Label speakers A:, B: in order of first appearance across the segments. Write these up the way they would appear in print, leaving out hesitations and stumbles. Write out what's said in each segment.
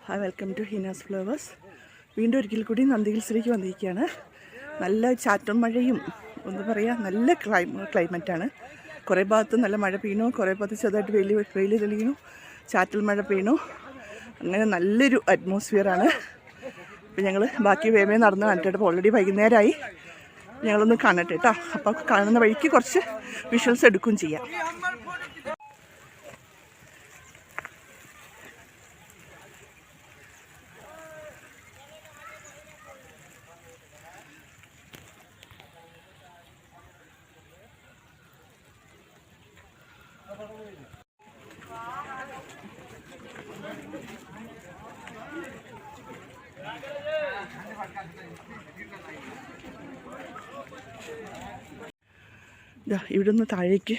A: Hi, welcome to Heena's flowers. വീണ്ടും ഒരിക്കൽ കൂടി നന്ദി ഹിൽസിലേക്ക് വന്നിരിക്കുകയാണ്. നല്ല ചാറ്റൽ മഴയും ഒന്ന് പറയാം, നല്ല ക്ലൈമറ്റാണ്. കുറേ ഭാഗത്ത് നല്ല മഴ പെയ്യണു, കുറേ ഭാഗത്ത് ചെറുതായിട്ട് വെയിൽ തെളിയണു, ചാറ്റൽ മഴ പെയ്യണു. അങ്ങനെ നല്ലൊരു അറ്റ്മോസ്ഫിയറാണ്. ഇപ്പം ഞങ്ങൾ ബാക്കി വേമേ നടന്ന് കണ്ടിട്ട് ഓൾറെഡി വൈകുന്നേരമായി. ഞങ്ങളൊന്ന് കാണട്ടെ കേട്ടോ. അപ്പോൾ കാണുന്ന വഴിക്ക് കുറച്ച് വിഷ്വൽസ് എടുക്കുകയും ചെയ്യാം. ഇവിടെ നിന്ന് താഴേക്ക്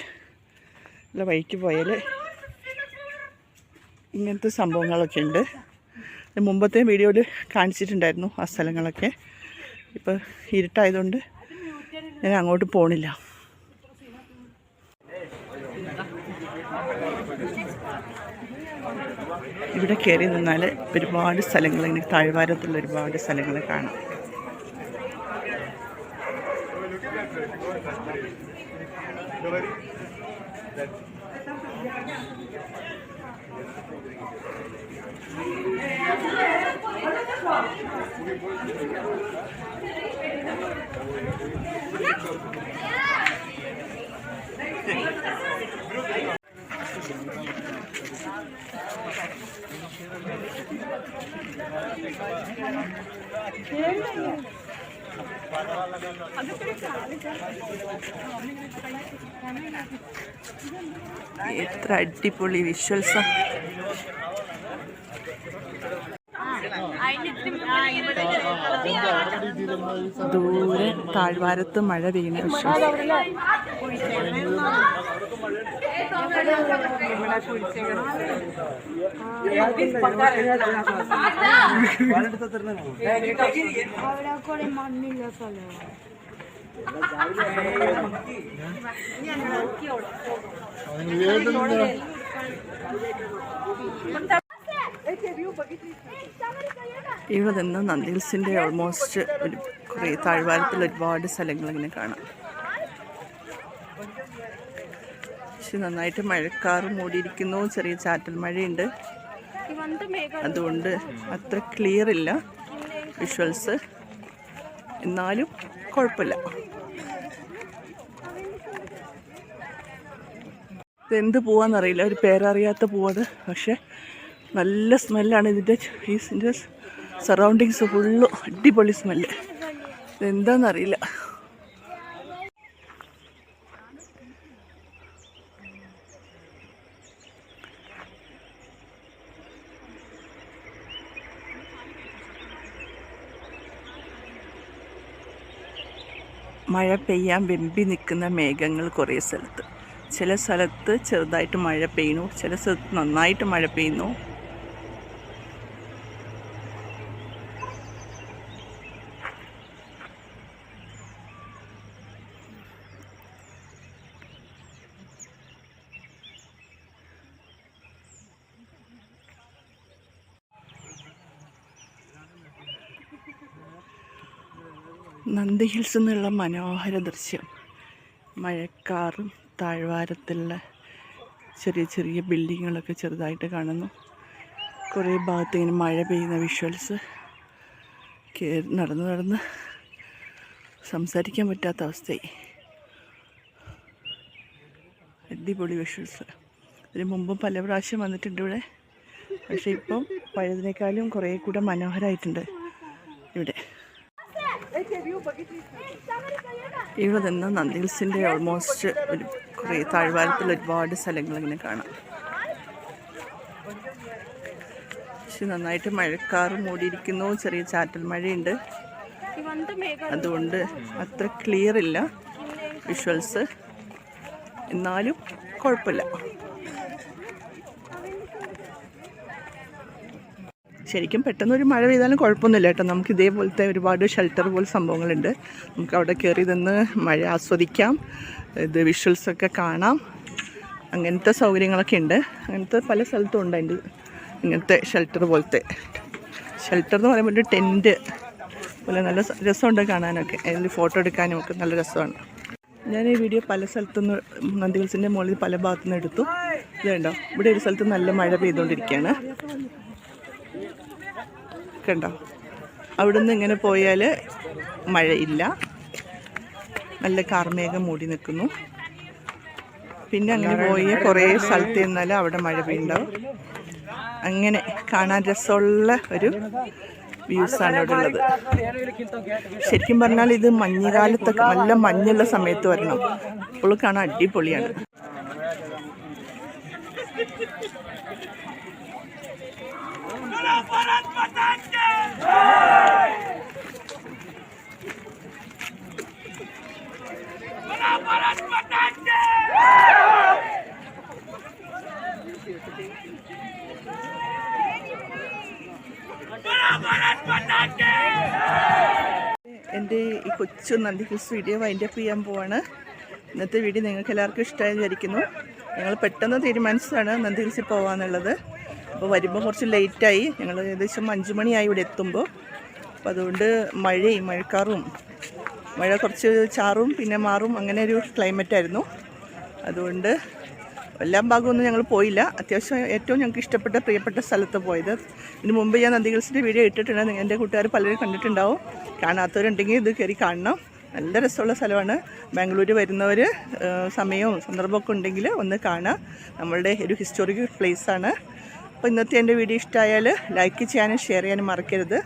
A: ഉള്ള വഴിക്ക് പോയാൽ ഇങ്ങനത്തെ സംഭവങ്ങളൊക്കെ ഉണ്ട്. മുമ്പത്തെ വീഡിയോയിൽ കാണിച്ചിട്ടുണ്ടായിരുന്നു ആ സ്ഥലങ്ങളൊക്കെ. ഇപ്പോൾ ഇരുട്ടായതുകൊണ്ട് ഞാൻ അങ്ങോട്ട് പോണില്ല. ഇവിടെ കയറി നിന്നാൽ ഒരുപാട് സ്ഥലങ്ങൾ, ഇങ്ങനെ താഴ്വാരത്തുള്ള ഒരുപാട് സ്ഥലങ്ങൾ കാണാം. എത്ര അടിപൊളി വിഷ്വൽസാ. ദൂരെ താഴ്വാരത്ത് മഴ പെയ്യുന്ന വിഷ്വൽസ്. ഇവിടെ നിന്ന് നന്ദി ഹിൽസിൻ്റെ ഓൾമോസ്റ്റ് കുറേ താഴ്വാരത്തിൽ ഒരുപാട് സ്ഥലങ്ങൾ ഇങ്ങനെ കാണാം. പക്ഷെ നന്നായിട്ട് മഴക്കാറ് മൂടിയിരിക്കുന്നു, ചെറിയ ചാറ്റൽ മഴയുണ്ട്. അതുകൊണ്ട് അത്ര ക്ലിയർ ഇല്ല വിഷ്വൽസ്, എന്നാലും കുഴപ്പമില്ല. ഇതെന്ത് പൂവാന്നറിയില്ല, ഒരു പേരറിയാത്ത പൂവത്. പക്ഷെ നല്ല സ്മെല്ലാണ് ഇതിൻ്റെ സറൗണ്ടിങ്സ് ഫുള്ള് അടിപൊളി സ്മെല്ല്. ഇതെന്താണെന്നറിയില്ല. മഴ പെയ്യാൻ വെമ്പി നിൽക്കുന്ന മേഘങ്ങൾ കുറേ സ്ഥലത്ത്. ചില സ്ഥലത്ത് ചെറുതായിട്ട് മഴ പെയ്യുന്നു, ചില സ്ഥലത്ത് നന്നായിട്ട് മഴ പെയ്യുന്നു. നന്ദി ഹിൽസ് എന്നുള്ള മനോഹര ദൃശ്യം. മഴക്കാറും താഴ്വാരത്തുള്ള ചെറിയ ചെറിയ ബിൽഡിങ്ങുകളൊക്കെ ചെറുതായിട്ട് കാണുന്നു. കുറേ ഭാഗത്ത് ഇങ്ങനെ മഴ പെയ്യുന്ന വിഷ്വൽസ്. നടന്ന് സംസാരിക്കാൻ പറ്റാത്ത അവസ്ഥയായി. അടിപൊളി വിഷ്വൽസ്. ഇതിന് മുമ്പും പല പ്രാവശ്യം വന്നിട്ടുണ്ട് ഇവിടെ. പക്ഷേ ഇപ്പം പഴയതിനേക്കാളും കുറേ കൂടെ മനോഹരമായിട്ടുണ്ട് ഇവിടെ. ഇവിടെ നിന്ന് നന്ദി ഹിൽസിൻ്റെ ഓൾമോസ്റ്റ് കുറേ താഴ്വാരത്തിൽ ഒരുപാട് സ്ഥലങ്ങൾ ഇങ്ങനെ കാണാം. പക്ഷെ നന്നായിട്ട് മഴക്കാറ് മൂടിയിരിക്കുന്നു, ചെറിയ ചാറ്റൽ മഴയുണ്ട്. അതുകൊണ്ട് അത്ര ക്ലിയർ ഇല്ല വിഷ്വൽസ്, എന്നാലും കുഴപ്പമില്ല. ശരിക്കും പെട്ടെന്നൊരു മഴ പെയ്താലും കുഴപ്പമൊന്നുമില്ല കേട്ടോ. നമുക്ക് ഇതേപോലത്തെ ഒരുപാട് ഷെൽട്ടർ പോലെ സംഭവങ്ങളുണ്ട്. നമുക്ക് അവിടെ കയറി നിന്ന് മഴ ആസ്വദിക്കാം, ഇത് വിഷ്വൽസൊക്കെ കാണാം. അങ്ങനത്തെ സൗകര്യങ്ങളൊക്കെ ഉണ്ട്. അങ്ങനത്തെ പല സ്ഥലത്തും ഉണ്ട്. അതിൻ്റെ ഇങ്ങനത്തെ ഷെൽട്ടർ പോലത്തെ. ഷെൽട്ടർ എന്ന് പറയുമ്പോൾ ഒരു ടെൻറ്റ് പോലെ നല്ല രസമുണ്ട് കാണാനൊക്കെ. അതിൽ ഫോട്ടോ എടുക്കാനും ഒക്കെ നല്ല രസമാണ്. ഞാൻ ഈ വീഡിയോ പല സ്ഥലത്തുനിന്ന് നന്ദി ഹിൽസിൻ്റെ മുകളിൽ പല ഭാഗത്തുനിന്ന് എടുത്തു. ഇത് കണ്ടോ, ഇവിടെ ഒരു സ്ഥലത്ത് നല്ല മഴ പെയ്തുകൊണ്ടിരിക്കുകയാണ്. കണ്ടോ, അവിടുന്ന് ഇങ്ങനെ പോയാൽ മഴയില്ല, നല്ല കാർമേഘം മൂടി നിൽക്കുന്നു. പിന്നെ അങ്ങനെ പോയി കുറേ സ്ഥലത്ത് നിന്നാൽ അവിടെ മഴ പെയ്യുണ്ടാവും. അങ്ങനെ കാണാൻ രസമുള്ള ഒരു വ്യൂസാണ് ഇവിടെ ഉള്ളത്. ശരിക്കും പറഞ്ഞാൽ ഇത് മഞ്ഞുകാലത്തൊക്കെ നല്ല മഞ്ഞുള്ള സമയത്ത് വരണം, അപ്പോൾ കാണാൻ അടിപൊളിയാണ്. എൻ്റെ ഈ കൊച്ചു നന്ദി ഹിൽസ് വീഡിയോ വൈൻഡപ്പ് ചെയ്യാൻ പോവാണ്. ഇന്നത്തെ വീഡിയോ നിങ്ങൾക്ക് എല്ലാവർക്കും ഇഷ്ടമായി വിചാരിക്കുന്നു. ഞങ്ങൾ പെട്ടെന്ന് തീരുമാനിച്ചതാണ് നന്ദി ഹിൽസിൽ പോകാമെന്നുള്ളത്. അപ്പോൾ വരുമ്പോൾ കുറച്ച് ലേറ്റായി. ഞങ്ങൾ ഏകദേശം 5 മണിയായി ഇവിടെ എത്തുമ്പോൾ. അപ്പോൾ അതുകൊണ്ട് മഴക്കാറും മഴ കുറച്ച് ചാറും പിന്നെ മാറും, അങ്ങനെ ഒരു ക്ലൈമറ്റായിരുന്നു. അതുകൊണ്ട് എല്ലാ ഭാഗമൊന്നും ഞങ്ങൾ പോയില്ല. അത്യാവശ്യം ഏറ്റവും ഞങ്ങൾക്ക് ഇഷ്ടപ്പെട്ട പ്രിയപ്പെട്ട സ്ഥലത്ത് പോയത്. ഇതിന് മുമ്പ് ഞാൻ നന്ദി ഹിൽസിൻ്റെ വീഡിയോ ഇട്ടിട്ടുണ്ട്. എൻ്റെ കൂട്ടുകാർ പലരും കണ്ടിട്ടുണ്ടാവും. കാണാത്തവരുണ്ടെങ്കിൽ ഇത് കയറി കാണണം. നല്ല രസമുള്ള സ്ഥലമാണ്. ബാംഗ്ലൂർ വരുന്നവർ സമയവും സന്ദർഭമൊക്കെ ഉണ്ടെങ്കിൽ ഒന്ന് കാണാം. നമ്മളുടെ ഒരു ഹിസ്റ്റോറിക്കൽ പ്ലേസാണ്. അപ്പോൾ ഇന്നത്തെ എൻ്റെ വീഡിയോ ഇഷ്ടമായാൽ ലൈക്ക് ചെയ്യാനും ഷെയർ ചെയ്യാനും മറക്കരുത്.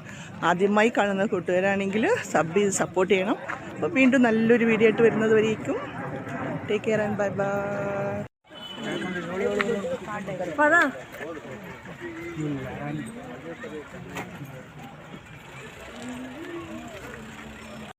A: ആദ്യമായി കാണുന്ന കൂട്ടുകാരാണെങ്കിൽ സബ് ചെയ്ത് സപ്പോർട്ട് ചെയ്യണം. അപ്പോൾ വീണ്ടും നല്ലൊരു വീഡിയോ ആയിട്ട് വരുന്നത് വരേക്കും take care and bye bye.